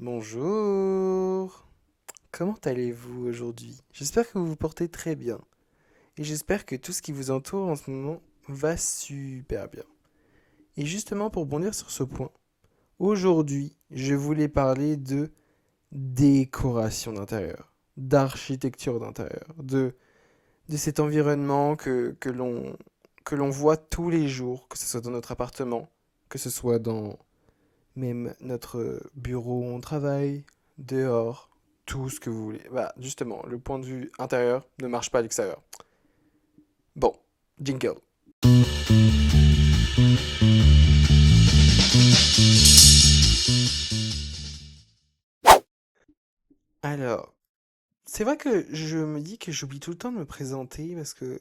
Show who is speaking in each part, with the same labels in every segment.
Speaker 1: Bonjour, comment allez-vous aujourd'hui? J'espère que vous vous portez très bien et j'espère que tout ce qui vous entoure en ce moment va super bien. Et justement pour bondir sur ce point, aujourd'hui je voulais parler de décoration d'intérieur, d'architecture d'intérieur, de cet environnement que l'on voit tous les jours, que ce soit dans notre appartement, que ce soit dans même notre bureau où on travaille, dehors, tout ce que vous voulez. Bah, justement, le point de vue intérieur ne marche pas à l'extérieur. Bon, jingle. Alors, c'est vrai que je me dis que j'oublie tout le temps de me présenter parce que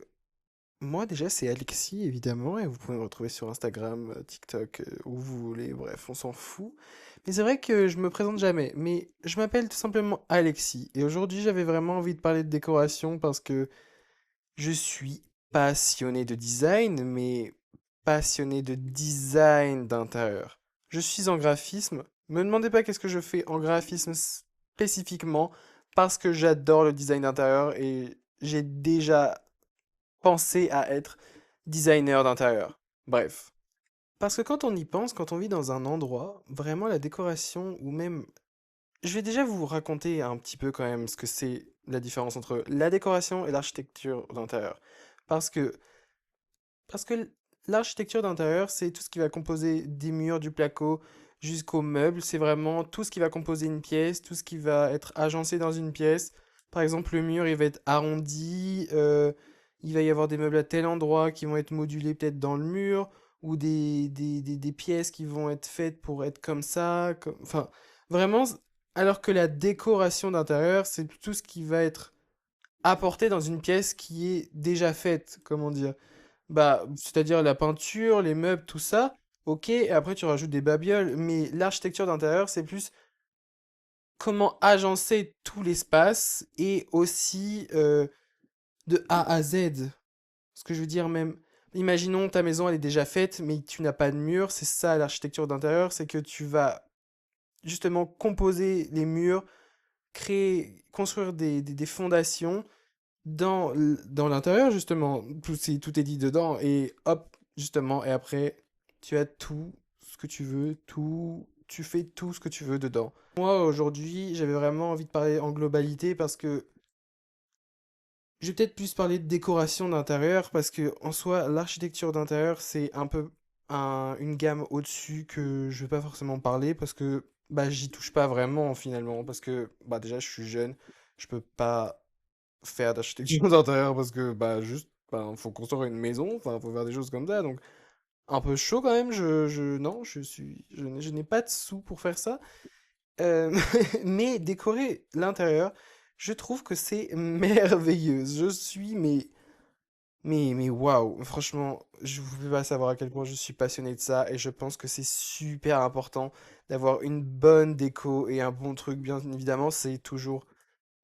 Speaker 1: moi déjà c'est Alexis évidemment et vous pouvez me retrouver sur Instagram, TikTok, où vous voulez, bref, on s'en fout. Mais c'est vrai que je me présente jamais, mais je m'appelle tout simplement Alexis et aujourd'hui j'avais vraiment envie de parler de décoration parce que je suis passionné de design, mais passionné de design d'intérieur. Je suis en graphisme. Me demandez pas qu'est-ce que je fais en graphisme spécifiquement, parce que j'adore le design d'intérieur et j'ai déjà pensé à être designer d'intérieur. Bref. Parce que quand on y pense, quand on vit dans un endroit, vraiment la décoration ou même... Je vais déjà vous raconter un petit peu quand même ce que c'est la différence entre la décoration et l'architecture d'intérieur. Parce que Parce que l'architecture d'intérieur, c'est tout ce qui va composer des murs, du placo jusqu'aux meubles. C'est vraiment tout ce qui va composer une pièce, tout ce qui va être agencé dans une pièce. Par exemple, le mur, il va être arrondi. Il va y avoir des meubles à tel endroit qui vont être modulés peut-être dans le mur, ou des pièces qui vont être faites pour être comme ça. Enfin, vraiment, alors que la décoration d'intérieur, c'est tout ce qui va être apporté dans une pièce qui est déjà faite, comment dire. Bah, c'est-à-dire la peinture, les meubles, tout ça, ok, et après tu rajoutes des babioles, mais l'architecture d'intérieur, c'est plus comment agencer tout l'espace et aussi de A à Z. Ce que je veux dire même, imaginons ta maison elle est déjà faite, mais tu n'as pas de mur, c'est ça l'architecture d'intérieur, c'est que tu vas justement composer les murs, créer, construire des fondations dans l'intérieur, justement, tout est dit dedans, et hop, justement, et après, tu as tout ce que tu veux, tu fais tout ce que tu veux dedans. Moi, aujourd'hui, j'avais vraiment envie de parler en globalité parce que je vais peut-être plus parler de décoration d'intérieur parce que, en soi, l'architecture d'intérieur, c'est un peu une gamme au-dessus que je vais pas forcément parler parce que, bah, j'y touche pas vraiment, finalement, parce que, bah, déjà, je suis jeune, je peux pas faire d'architecture d'intérieur parce que bah juste faut construire une maison, enfin faut faire des choses comme ça donc un peu chaud quand même, non, je n'ai pas de sous pour faire ça. Euh, mais décorer l'intérieur, je trouve que c'est merveilleux. Je suis mais waouh, franchement, je ne pouvez pas savoir à quel point je suis passionné de ça et je pense que c'est super important d'avoir une bonne déco et un bon truc bien évidemment,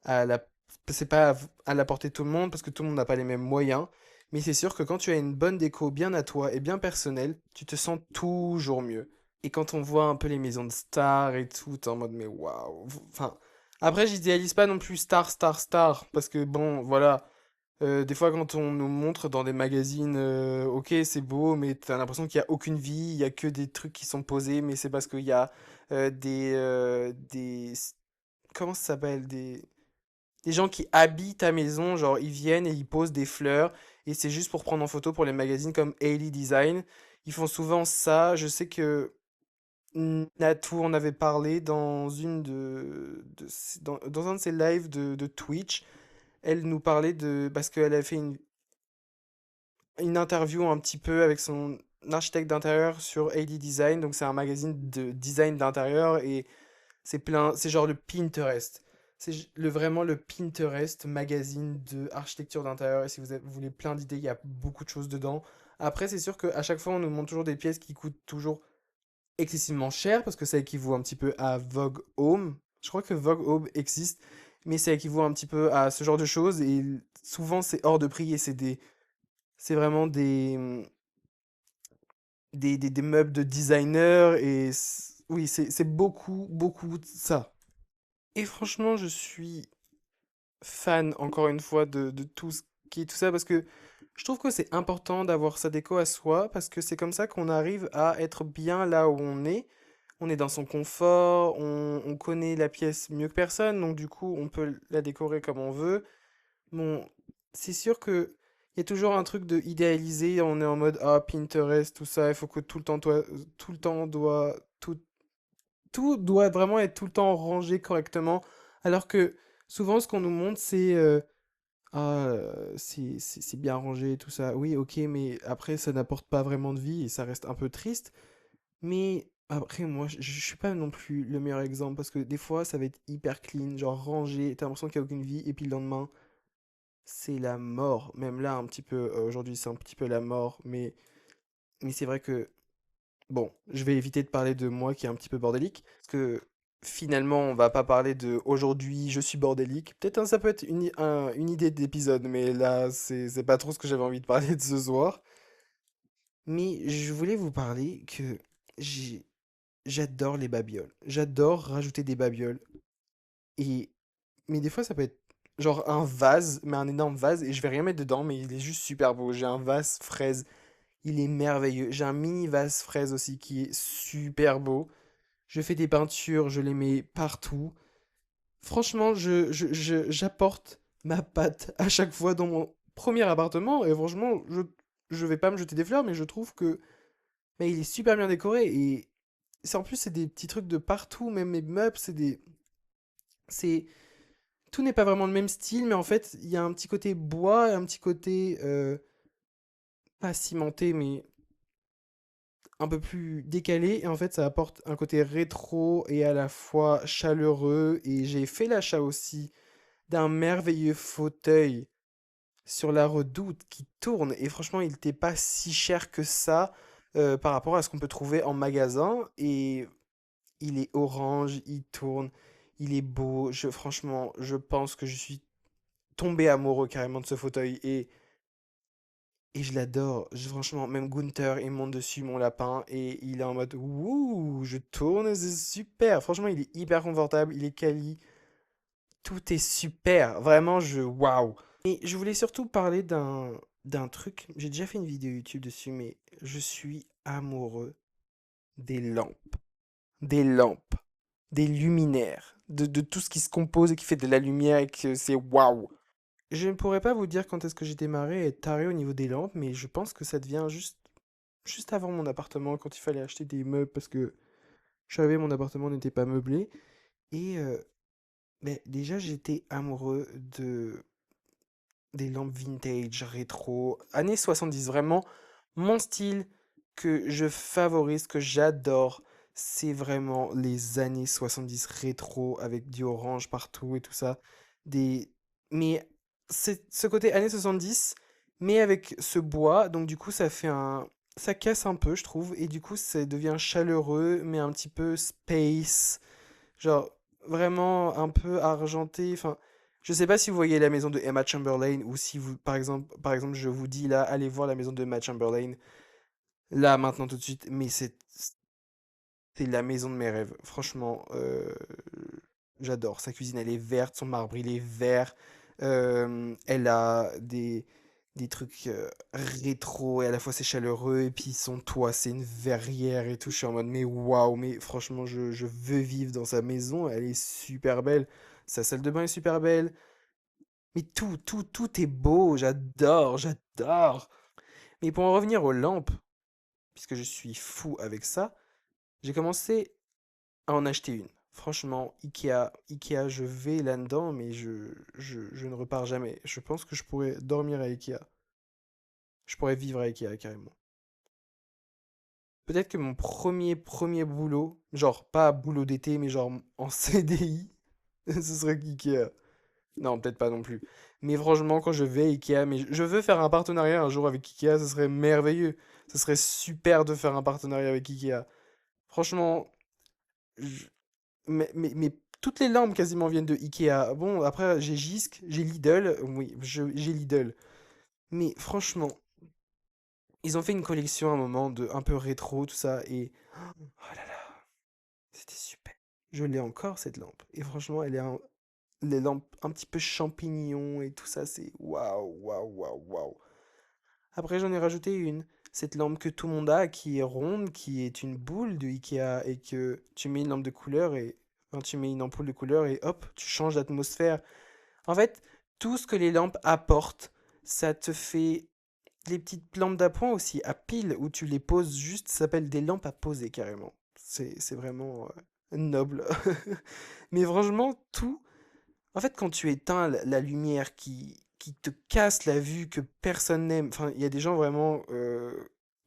Speaker 1: à la... c'est pas à la portée de tout le monde parce que tout le monde n'a pas les mêmes moyens. Mais c'est sûr que quand tu as une bonne déco bien à toi et bien personnelle, tu te sens toujours mieux. Et quand on voit un peu les maisons de stars et tout, t'es en mode mais waouh. Enfin, après, j'idéalise pas non plus star, star, star. Parce que bon, voilà. Des fois, quand on nous montre dans des magazines, ok, c'est beau, mais t'as l'impression qu'il n'y a aucune vie, il y a que des trucs qui sont posés, mais c'est parce qu'il y a des, comment ça s'appelle? Des gens qui habillent ta maison, genre ils viennent et ils posent des fleurs et c'est juste pour prendre en photo pour les magazines comme Hailey Design. Ils font souvent ça. Je sais que Natou en avait parlé dans dans un de ses lives de Twitch. Elle nous parlait de parce qu'elle a fait une interview un petit peu avec son architecte d'intérieur sur Hailey Design. Donc c'est un magazine de design d'intérieur et c'est genre le Pinterest. Vraiment le Pinterest magazine de architecture d'intérieur. Et si vous voulez plein d'idées, il y a beaucoup de choses dedans. Après, c'est sûr qu'à chaque fois, on nous montre toujours des pièces qui coûtent toujours excessivement cher parce que ça équivaut un petit peu à Vogue Home. Je crois que Vogue Home existe, mais ça équivaut un petit peu à ce genre de choses. Et souvent, c'est hors de prix et c'est vraiment des meubles de designer et Oui, c'est beaucoup, beaucoup de ça. Et franchement, je suis fan, encore une fois, de tout ce qui est tout ça, parce que je trouve que c'est important d'avoir sa déco à soi, parce que c'est comme ça qu'on arrive à être bien là où on est. On est dans son confort, on connaît la pièce mieux que personne, donc du coup, on peut la décorer comme on veut. Bon, c'est sûr que il y a toujours un truc de idéaliser, on est en mode ah Pinterest, tout ça, il faut que tout le temps doit tout doit vraiment être tout le temps rangé correctement, alors que souvent ce qu'on nous montre c'est c'est bien rangé tout ça. Oui, ok, mais après ça n'apporte pas vraiment de vie et ça reste un peu triste. Mais après moi je suis pas non plus le meilleur exemple parce que des fois ça va être hyper clean, genre rangé, t'as l'impression qu'il n'y a aucune vie et puis le lendemain c'est la mort. Même là, un petit peu, aujourd'hui, c'est un petit peu la mort, mais c'est vrai que, bon, je vais éviter de parler de moi qui est un petit peu bordélique, parce que finalement, on va pas parler de aujourd'hui, je suis bordélique. Peut-être ça peut être une idée d'épisode, mais là, c'est pas trop ce que j'avais envie de parler de ce soir. Mais je voulais vous parler que j'ai, j'adore les babioles. J'adore rajouter des babioles. Et, mais des fois, ça peut être genre un vase, mais un énorme vase, et je vais rien mettre dedans, mais il est juste super beau. J'ai un vase fraise, il est merveilleux. J'ai un mini vase fraise aussi qui est super beau. Je fais des peintures, je les mets partout. Franchement, j'apporte ma patte à chaque fois dans mon premier appartement, et franchement, je vais pas me jeter des fleurs, mais je trouve que mais il est super bien décoré, et en plus, c'est des petits trucs de partout, même mes meubles, c'est tout n'est pas vraiment le même style, mais en fait, il y a un petit côté bois et un petit côté pas cimenté, mais un peu plus décalé. Et en fait, ça apporte un côté rétro et à la fois chaleureux. Et j'ai fait l'achat aussi d'un merveilleux fauteuil sur la Redoute qui tourne. Et franchement, il n'était pas si cher que ça par rapport à ce qu'on peut trouver en magasin. Et il est orange, il tourne, il est beau. Franchement, je pense que je suis tombé amoureux carrément de ce fauteuil et je l'adore. Franchement, même Gunther, il monte dessus mon lapin et il est en mode ouh, je tourne, c'est super. Franchement, il est hyper confortable, il est quali, tout est super. Vraiment, waouh. Et je voulais surtout parler d'un truc. J'ai déjà fait une vidéo YouTube dessus, mais je suis amoureux des lampes, des lampes, des luminaires, de tout ce qui se compose et qui fait de la lumière et que c'est waouh. Je ne pourrais pas vous dire quand est-ce que j'ai démarré à être taré au niveau des lampes, mais je pense que ça devient juste avant mon appartement, quand il fallait acheter des meubles, parce que je savais mon appartement n'était pas meublé. Et mais déjà, j'étais amoureux des lampes vintage, rétro, années 70, vraiment mon style que je favorise, que j'adore. C'est vraiment les années 70 rétro avec du orange partout et tout ça. Des... Mais c'est ce côté années 70, mais avec ce bois, donc du coup ça fait un... Ça casse un peu, je trouve, et du coup ça devient chaleureux, mais un petit peu space. Genre, vraiment un peu argenté. Enfin, je sais pas si vous voyez la maison de Emma Chamberlain ou si vous, par exemple, je vous dis là, allez voir la maison de Emma Chamberlain. Là, maintenant, tout de suite. Mais c'est la maison de mes rêves. Franchement, j'adore. Sa cuisine, elle est verte. Son marbre, il est vert. Elle a des trucs rétro et à la fois c'est chaleureux. Et puis son toit, c'est une verrière et tout. Je suis en mode, mais waouh, mais franchement, je veux vivre dans sa maison. Elle est super belle. Sa salle de bain est super belle. Mais tout est beau. J'adore, j'adore. Mais pour en revenir aux lampes, puisque je suis fou avec ça, j'ai commencé à en acheter une. Franchement, Ikea, je vais là-dedans, mais je ne repars jamais. Je pense que je pourrais dormir à Ikea. Je pourrais vivre à Ikea carrément. Peut-être que mon premier boulot, genre pas boulot d'été, mais genre en CDI, ce serait Ikea. Non, peut-être pas non plus. Mais franchement, quand je vais à Ikea, mais je veux faire un partenariat un jour avec Ikea, ce serait merveilleux. Ce serait super de faire un partenariat avec Ikea. Franchement, je- mais toutes les lampes quasiment viennent de Ikea. Bon, après, j'ai Jysk, j'ai Lidl. Oui, j'ai Lidl. Mais franchement, ils ont fait une collection à un moment de un peu rétro, tout ça. Et oh là là. c'était super. Je l'ai encore cette lampe. Et franchement, les lampes un petit peu champignons et tout ça, c'est waouh, waouh, waouh, waouh. Après, j'en ai rajouté une. Cette lampe que tout le monde a, qui est ronde, qui est une boule de Ikea, et que tu mets une lampe de couleur et enfin, tu mets une ampoule de couleur et hop, tu changes d'atmosphère. En fait, tout ce que les lampes apportent, ça te fait les petites lampes d'appoint aussi à pile où tu les poses juste, ça s'appelle des lampes à poser carrément. C'est vraiment noble. Mais franchement, tout, en fait, quand tu éteins la lumière qui te casse la vue que personne n'aime, enfin, il y a des gens vraiment,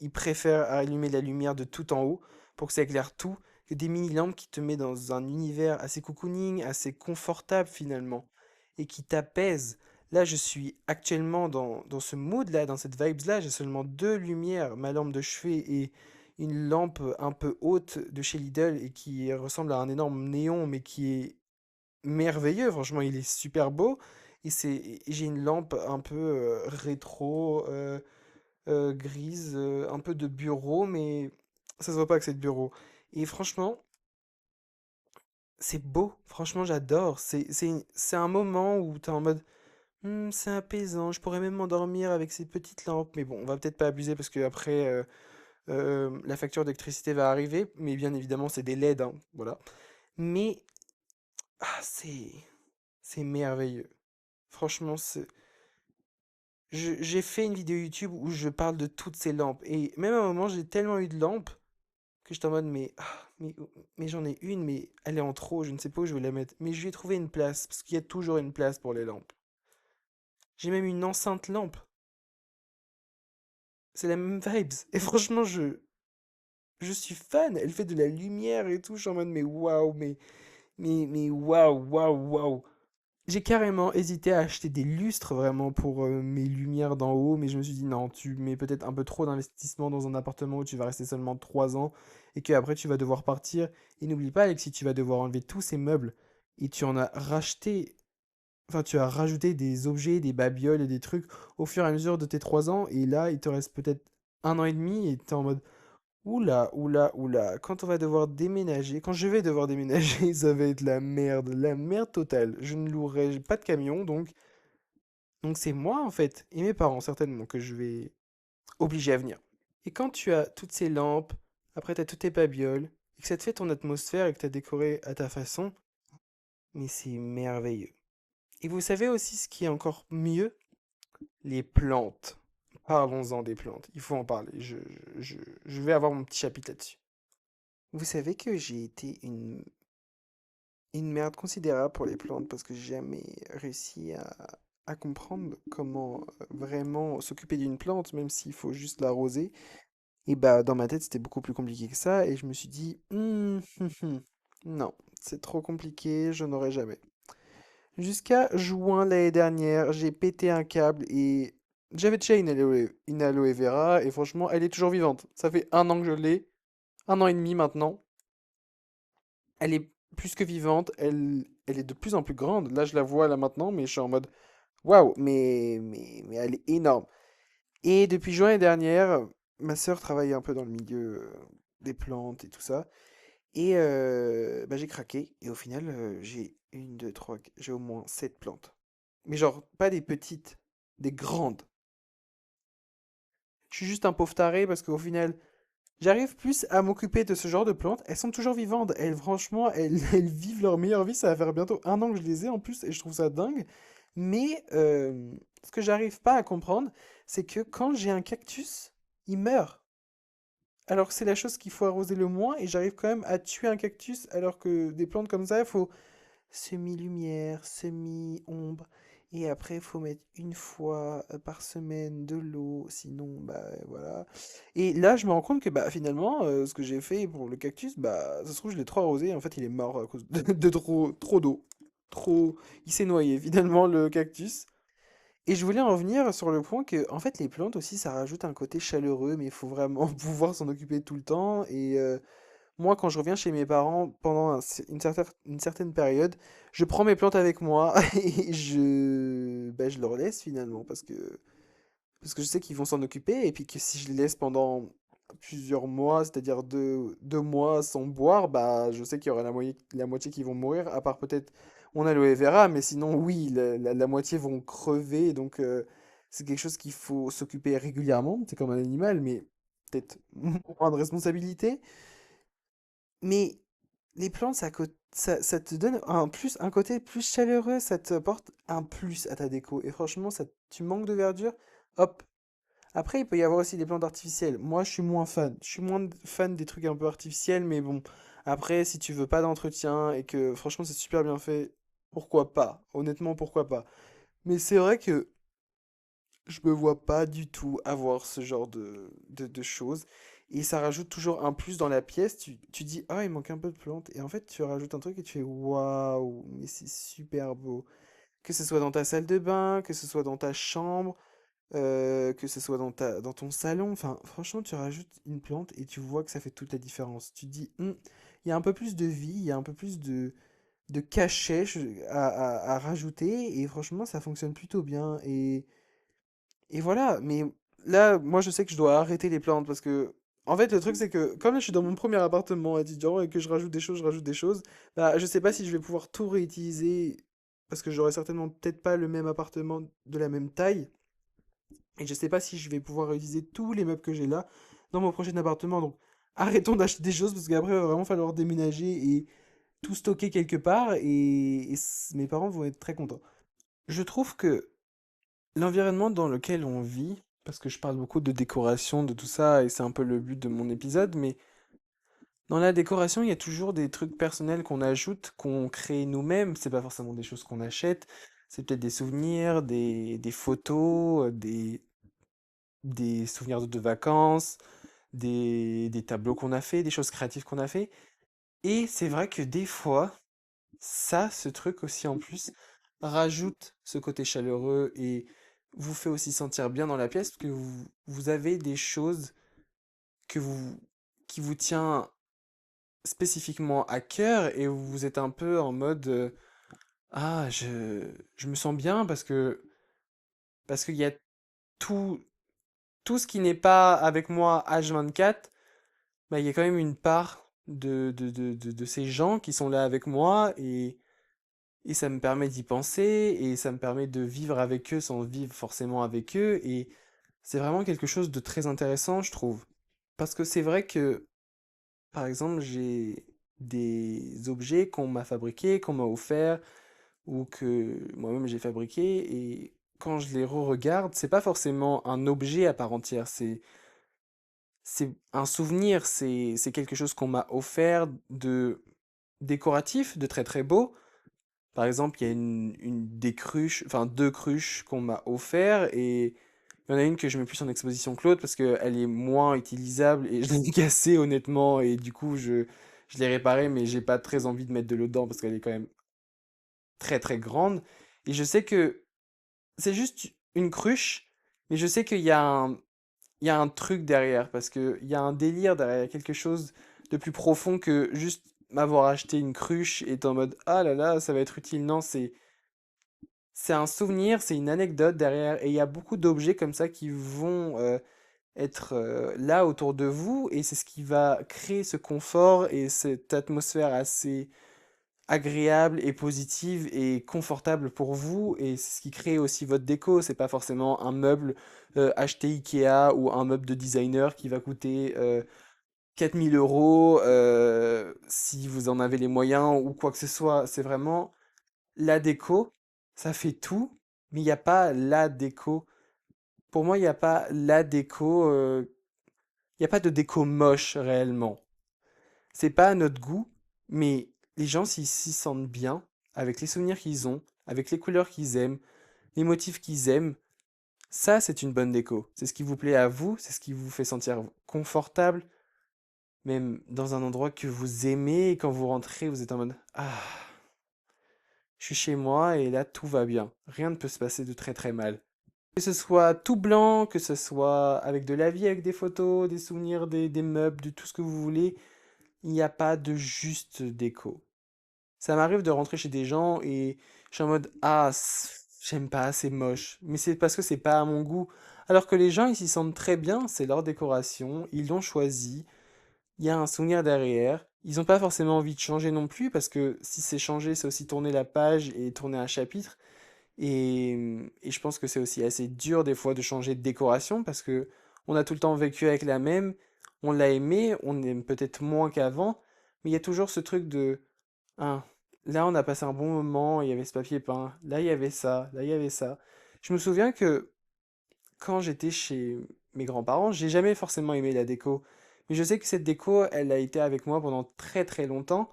Speaker 1: ils préfèrent allumer la lumière de tout en haut pour que ça éclaire tout, que des mini-lampes qui te met dans un univers assez cocooning, assez confortable finalement, et qui t'apaise. Là, je suis actuellement dans ce mood-là, dans cette vibes-là, j'ai seulement deux lumières, ma lampe de chevet et une lampe un peu haute de chez Lidl et qui ressemble à un énorme néon, mais qui est merveilleux, franchement, il est super beau. Et j'ai une lampe un peu rétro, grise, un peu de bureau, mais ça se voit pas que c'est de bureau. Et franchement, c'est beau, franchement, j'adore. C'est un moment où t'es en mode, hmm, c'est apaisant, je pourrais même m'endormir avec ces petites lampes. Mais bon, on va peut-être pas abuser parce que après, la facture d'électricité va arriver, mais bien évidemment, c'est des LED, hein, voilà. Mais, ah, c'est merveilleux. Franchement, j'ai fait une vidéo YouTube où je parle de toutes ces lampes. Et même à un moment, j'ai tellement eu de lampes que j'étais en mode, mais j'en ai une, mais elle est en trop, je ne sais pas où je vais la mettre. Mais je lui ai trouvé une place, parce qu'il y a toujours une place pour les lampes. J'ai même une enceinte lampe. C'est la même vibes. Et franchement, je suis fan. Elle fait de la lumière et tout. Je suis en mode, mais waouh, mais waouh, waouh, waouh. J'ai carrément hésité à acheter des lustres vraiment pour mes lumières d'en haut, mais je me suis dit non, tu mets peut-être un peu trop d'investissement dans un appartement où tu vas rester seulement 3 ans et qu'après tu vas devoir partir. Et n'oublie pas, Alexis, tu vas devoir enlever tous ces meubles et tu en as racheté, enfin tu as rajouté des objets, des babioles et des trucs au fur et à mesure de tes 3 ans. Et là, il te reste peut-être 1 an et demi et tu es en mode oula, oula, oula, quand on va devoir déménager, quand je vais devoir déménager, ça va être la merde totale. Je ne louerai pas de camion, donc c'est moi en fait, et mes parents certainement, que je vais obliger à venir. Et quand tu as toutes ces lampes, après tu as toutes tes babioles, et que ça te fait ton atmosphère et que tu as décoré à ta façon, mais c'est merveilleux. Et vous savez aussi ce qui est encore mieux? Les plantes. Parlons-en des plantes, il faut en parler, je vais avoir mon petit chapitre là-dessus. Vous savez que j'ai été une merde considérable pour les plantes parce que j'ai jamais réussi à comprendre comment vraiment s'occuper d'une plante, même s'il faut juste l'arroser. Et bah, dans ma tête, c'était beaucoup plus compliqué que ça, et je me suis dit, non, c'est trop compliqué, je n'aurai jamais. Jusqu'à juin l'année dernière, j'ai pété un câble et j'avais déjà une aloe vera, et franchement, elle est toujours vivante. Ça fait 1 an que je l'ai, 1 an et demi maintenant. Elle est plus que vivante, elle est de plus en plus grande. Là, je la vois là maintenant, mais je suis en mode waouh, mais elle est énorme. Et depuis juin l'année dernière, ma sœur travaille un peu dans le milieu des plantes et tout ça. Et bah, j'ai craqué. Et au final, j'ai une, deux, trois, j'ai au moins 7 plantes. Mais genre, pas des petites, des grandes. Je suis juste un pauvre taré parce qu'au final, j'arrive plus à m'occuper de ce genre de plantes. Elles sont toujours vivantes. Elles, franchement, elles vivent leur meilleure vie. Ça va faire bientôt 1 an que je les ai en plus et je trouve ça dingue. Mais ce que j'arrive pas à comprendre, c'est que quand j'ai un cactus, il meurt. Alors que c'est la chose qu'il faut arroser le moins et j'arrive quand même à tuer un cactus alors que des plantes comme ça, il faut semi-lumière, semi-ombre. Et après, il faut mettre une fois par semaine de l'eau, sinon, bah voilà. Et là, je me rends compte que bah, finalement, ce que j'ai fait pour le cactus, bah, ça se trouve, je l'ai trop arrosé. En fait, il est mort à cause de trop d'eau. Trop. Il s'est noyé, finalement, le cactus. Et je voulais en revenir sur le point que, en fait, les plantes aussi, ça rajoute un côté chaleureux, mais il faut vraiment pouvoir s'en occuper tout le temps. Et moi, quand je reviens chez mes parents pendant une certaine période, je prends mes plantes avec moi et je leur laisse finalement parce que je sais qu'ils vont s'en occuper et puis que si je les laisse pendant plusieurs mois, c'est-à-dire 2 mois sans boire, bah je sais qu'il y aura la moitié qui vont mourir, à part peut-être on a l'aloe vera, mais sinon oui, la moitié vont crever, donc c'est quelque chose qu'il faut s'occuper régulièrement, c'est comme un animal, mais peut-être moins de responsabilité. Mais les plantes, ça te donne un plus, un côté plus chaleureux, ça te apporte un plus à ta déco. Et franchement, tu manques de verdure, hop. Après, il peut y avoir aussi des plantes artificielles. Moi, je suis moins fan. Je suis moins fan des trucs un peu artificiels, mais bon. Après, si tu veux pas d'entretien et que franchement c'est super bien fait, pourquoi pas? Honnêtement, pourquoi pas? Mais c'est vrai que je me vois pas du tout avoir ce genre de choses. Et ça rajoute toujours un plus dans la pièce. Tu dis, ah, il manque un peu de plantes. Et en fait, tu rajoutes un truc et tu fais, waouh, mais c'est super beau. Que ce soit dans ta salle de bain, que ce soit dans ta chambre, que ce soit dans ton salon. Enfin, franchement, tu rajoutes une plante et tu vois que ça fait toute la différence. Tu te dis, il y a un peu plus de vie, il y a un peu plus de cachet à rajouter. Et franchement, ça fonctionne plutôt bien. Et voilà, mais là, moi je sais que je dois arrêter les plantes parce que, en fait, le truc c'est que, comme là je suis dans mon premier appartement étudiant et que je rajoute des choses, bah je sais pas si je vais pouvoir tout réutiliser parce que j'aurai certainement peut-être pas le même appartement de la même taille et je sais pas si je vais pouvoir réutiliser tous les meubles que j'ai là dans mon prochain appartement. Donc arrêtons d'acheter des choses parce qu'après il va vraiment falloir déménager et tout stocker quelque part et mes parents vont être très contents. Je trouve que l'environnement dans lequel on vit, parce que je parle beaucoup de décoration, de tout ça, et c'est un peu le but de mon épisode, mais dans la décoration, il y a toujours des trucs personnels qu'on ajoute, qu'on crée nous-mêmes. C'est pas forcément des choses qu'on achète, c'est peut-être des souvenirs, des photos, des souvenirs de vacances, des tableaux qu'on a fait, des choses créatives qu'on a fait. Et c'est vrai que des fois, ça, ce truc aussi en plus, rajoute ce côté chaleureux et vous fait aussi sentir bien dans la pièce parce que vous avez des choses que vous, qui vous tient spécifiquement à cœur et vous êtes un peu en mode ah, je me sens bien parce qu'il y a tout, tout ce qui n'est pas avec moi H24, bah, il y a quand même une part de ces gens qui sont là avec moi et ça me permet d'y penser et ça me permet de vivre avec eux sans vivre forcément avec eux. Et c'est vraiment quelque chose de très intéressant, je trouve. Parce que c'est vrai que, par exemple, j'ai des objets qu'on m'a fabriqués, qu'on m'a offerts ou que moi-même j'ai fabriqués. Et quand je les re-regarde, c'est pas forcément un objet à part entière. C'est un souvenir, c'est quelque chose qu'on m'a offert de décoratif, de très très beau. Par exemple, il y a des cruches, enfin deux cruches qu'on m'a offert et il y en a une que je mets plus en exposition que l'autre parce qu'elle est moins utilisable et je l'ai cassée honnêtement et du coup je l'ai réparée mais j'ai pas très envie de mettre de l'eau dedans parce qu'elle est quand même très très grande. Et je sais que c'est juste une cruche, mais je sais il y a un truc derrière parce qu'il y a un délire derrière, quelque chose de plus profond que juste m'avoir acheté une cruche et être en mode ah là là, ça va être utile. Non, c'est un souvenir, c'est une anecdote derrière, et il y a beaucoup d'objets comme ça qui vont être là autour de vous, et c'est ce qui va créer ce confort et cette atmosphère assez agréable et positive et confortable pour vous, et c'est ce qui crée aussi votre déco. C'est pas forcément un meuble acheté Ikea ou un meuble de designer qui va coûter 4000 euros si vous en avez les moyens ou quoi que ce soit. C'est vraiment la déco, ça fait tout, mais il n'y a pas la déco. Pour moi, il n'y a pas la déco, il n'y a pas de déco moche réellement. C'est pas à notre goût, mais les gens, s'ils s'y sentent bien, avec les souvenirs qu'ils ont, avec les couleurs qu'ils aiment, les motifs qu'ils aiment, ça, c'est une bonne déco. C'est ce qui vous plaît à vous, c'est ce qui vous fait sentir confortable, même dans un endroit que vous aimez, et quand vous rentrez, vous êtes en mode ah, je suis chez moi et là, tout va bien. Rien ne peut se passer de très très mal. Que ce soit tout blanc, que ce soit avec de la vie, avec des photos, des souvenirs, des meubles, de tout ce que vous voulez, il n'y a pas de juste déco. Ça m'arrive de rentrer chez des gens et je suis en mode ah, j'aime pas, c'est moche. Mais c'est parce que c'est pas à mon goût. Alors que les gens, ils s'y sentent très bien, c'est leur décoration, ils l'ont choisi, il y a un souvenir derrière. Ils n'ont pas forcément envie de changer non plus, parce que si c'est changer, c'est aussi tourner la page et tourner un chapitre. Et je pense que c'est aussi assez dur des fois de changer de décoration, parce que on a tout le temps vécu avec la même, on l'a aimé, on aime peut-être moins qu'avant, mais il y a toujours ce truc de, ah, là on a passé un bon moment, il y avait ce papier peint, là il y avait ça, là il y avait ça. Je me souviens que quand j'étais chez mes grands-parents, j'ai jamais forcément aimé la déco. Mais je sais que cette déco, elle a été avec moi pendant très très longtemps.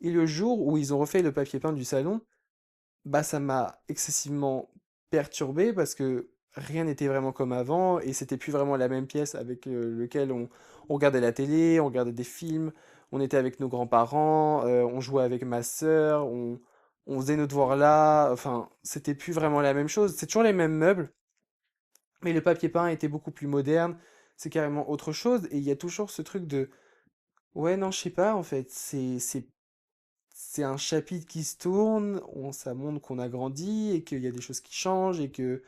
Speaker 1: Et le jour où ils ont refait le papier peint du salon, bah ça m'a excessivement perturbé parce que rien n'était vraiment comme avant et c'était plus vraiment la même pièce avec lequel on regardait la télé, on regardait des films, on était avec nos grands-parents, on jouait avec ma sœur, on faisait nos devoirs là, enfin c'était plus vraiment la même chose. C'est toujours les mêmes meubles, mais le papier peint était beaucoup plus moderne, c'est carrément autre chose, et il y a toujours ce truc de ouais, non, je sais pas, en fait, c'est un chapitre qui se tourne, ça montre qu'on a grandi, et qu'il y a des choses qui changent, et que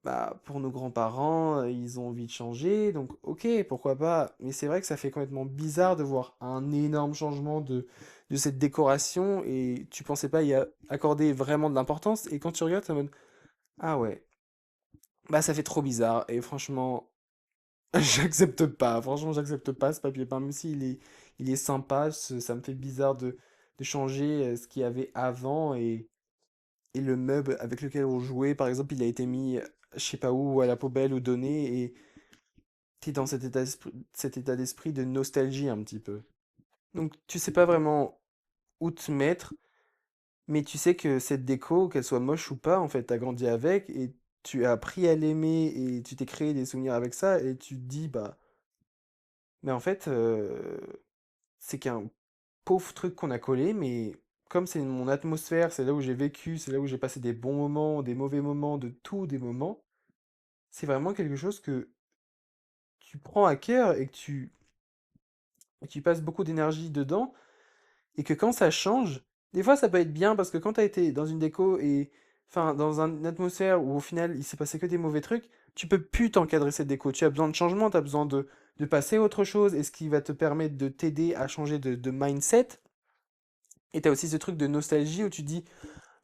Speaker 1: bah, pour nos grands-parents, ils ont envie de changer, donc ok, pourquoi pas, mais c'est vrai que ça fait complètement bizarre de voir un énorme changement de cette décoration, et tu pensais pas y accorder vraiment de l'importance, et quand tu regardes, t'es en mode, ah ouais, bah ça fait trop bizarre, et franchement, j'accepte pas, franchement, j'accepte pas ce papier peint, même il est sympa, ça me fait bizarre de changer ce qu'il y avait avant et le meuble avec lequel on jouait, par exemple, il a été mis, je sais pas où, à la poubelle ou donné, et t'es dans cet état d'esprit de nostalgie un petit peu. Donc tu sais pas vraiment où te mettre, mais tu sais que cette déco, qu'elle soit moche ou pas, en fait, t'as grandi avec et tu as appris à l'aimer et tu t'es créé des souvenirs avec ça et tu te dis, bah, mais en fait, c'est qu'un pauvre truc qu'on a collé, mais comme c'est mon atmosphère, c'est là où j'ai vécu, c'est là où j'ai passé des bons moments, des mauvais moments, de tous des moments, c'est vraiment quelque chose que tu prends à cœur et que tu passes beaucoup d'énergie dedans, et que quand ça change, des fois ça peut être bien parce que quand t'as été dans une déco et enfin dans une atmosphère où au final il s'est passé que des mauvais trucs, tu peux plus t'encadrer cette déco. Tu as besoin de changement, tu as besoin de passer à autre chose, et ce qui va te permettre de t'aider à changer de mindset. Et t'as aussi ce truc de nostalgie où tu dis,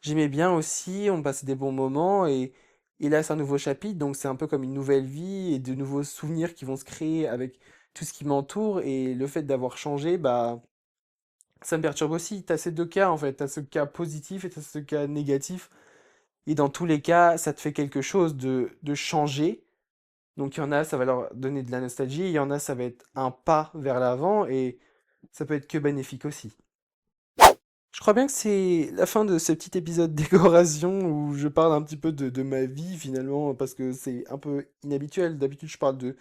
Speaker 1: j'aimais bien aussi, on passait des bons moments, et là c'est un nouveau chapitre, donc c'est un peu comme une nouvelle vie et de nouveaux souvenirs qui vont se créer avec tout ce qui m'entoure, et le fait d'avoir changé, bah ça me perturbe aussi. T'as ces deux cas en fait, t'as ce cas positif et t'as ce cas négatif, et dans tous les cas, ça te fait quelque chose de changer. Donc il y en a, ça va leur donner de la nostalgie, il y en a, ça va être un pas vers l'avant, et ça peut être que bénéfique aussi. Je crois bien que c'est la fin de ce petit épisode décoration où je parle un petit peu de ma vie finalement, parce que c'est un peu inhabituel. D'habitude, je parle de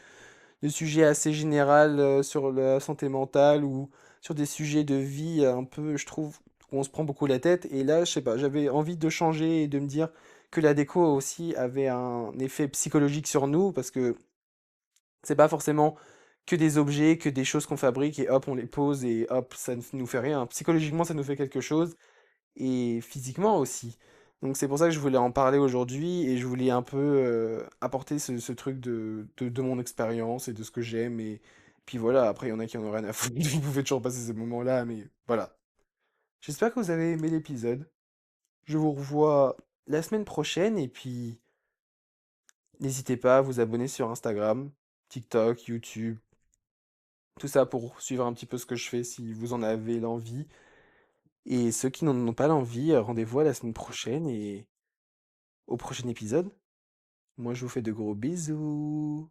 Speaker 1: sujets assez généraux sur la santé mentale ou sur des sujets de vie un peu, je trouve, où on se prend beaucoup la tête. Et là, je sais pas, j'avais envie de changer et de me dire que la déco aussi avait un effet psychologique sur nous, parce que c'est pas forcément que des objets, que des choses qu'on fabrique et hop, on les pose et hop, ça ne nous fait rien. Psychologiquement, ça nous fait quelque chose, et physiquement aussi. Donc c'est pour ça que je voulais en parler aujourd'hui, et je voulais un peu apporter ce truc de mon expérience et de ce que j'aime. Et puis voilà, après il y en a qui en ont rien à foutre, vous pouvez toujours passer ces moments-là, mais voilà. J'espère que vous avez aimé l'épisode. Je vous revois la semaine prochaine, et puis n'hésitez pas à vous abonner sur Instagram, TikTok, YouTube, tout ça pour suivre un petit peu ce que je fais si vous en avez l'envie. Et ceux qui n'en ont pas l'envie, rendez-vous à la semaine prochaine et au prochain épisode. Moi, je vous fais de gros bisous.